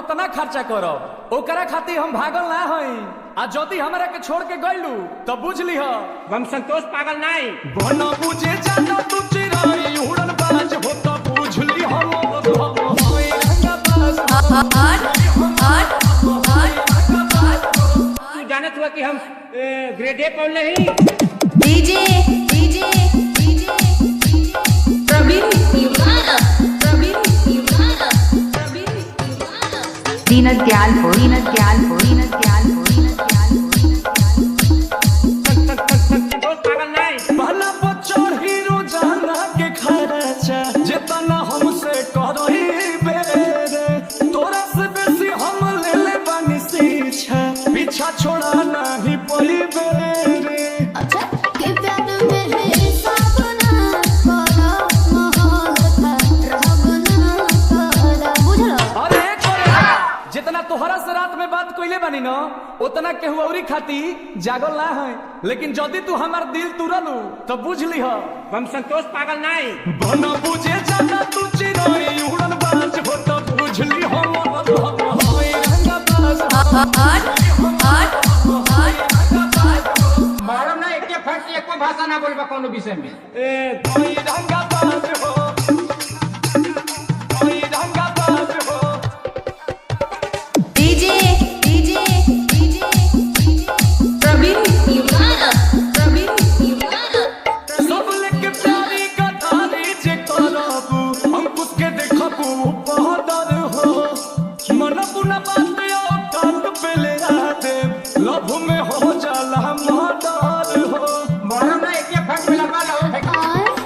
उतना खर्चा करब ओकरा खातिर हम भागल ना हई। आ जदी हमरा के छोड़ के गइलू तो बुझ लीह हम संतोष पागल नहीं। बना बुझे जाना तू चिराई उड़न बाज हो तो बुझ ली हम तू जानत हुआ कि हम ग्रेड ए पढ़ नहीं। डीजे डीजे डीजे प्रवीण युवाना प्रवीण युवाना प्रवीण युवाना दीनत दयालपुर दीनत दयालपुर दीनत दयालपुर दीनत संतोष पागल नहीं। भला बच्चों हीरो जाना के खर्चा जितना हमसे करही बेरे तोरा से बेसी हम ले ले बानी शिक्षा पीछा छोड़ा नहीं पड़ी बेरे। अच्छा के प्यार में है सपना बड़ा महल था रहबना करा बुझलो। अरे करे जितना तोहरा से रात में बात कइले बानी न उतना केहू औरी खाती जागल ना है। लेकिन जदी तू हमार दिल तुरलू तो बुझ लीह हम संतोष पागल नहीं। बना बुझे जाना तू चिराई उड़न बाज हो तो बुझ ली हम मालूम ना एक फट एक भाषा ना बोलबा कोनो विषय में। कोई रंगा बाज हो कोई रंगा बाज हो। डीजे डीजे डीजे प्रवीण युवाना प्रवीण युवाना सब लेके प्यारी कथारी जे करबू अंकुश के देखबू बहदर हो मन पुना बात यो कांद पे ले आते लभ में हो जाला मर्डर हो। मालूम ना एक फट में लगा लो फेंका।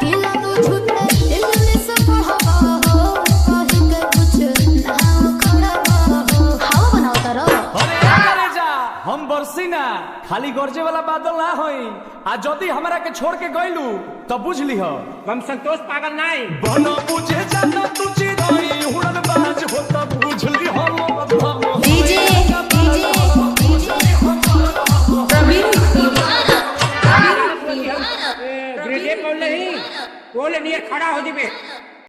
किला तो छूटे इंग्लिश पढ़ावा हो कहीं के कुछ ना खड़ावा हो हवा बनाओ तारो। अरे करे जा हम बरसी ना खाली गरजे वाला बादल ना होई। आ जदी हमरा के छोड़ के गइलू तो बुझ लीह हम संतोष पागल नहीं। बना बुझे जाना तू चिराई उड़न बाज हो तो बुझ ली हम डीजे डीजे प्रवीण युवाना प्रवीण युवाना ग्रेड ए पढ़ नहीं। बोले नियर खड़ा हो दिबे।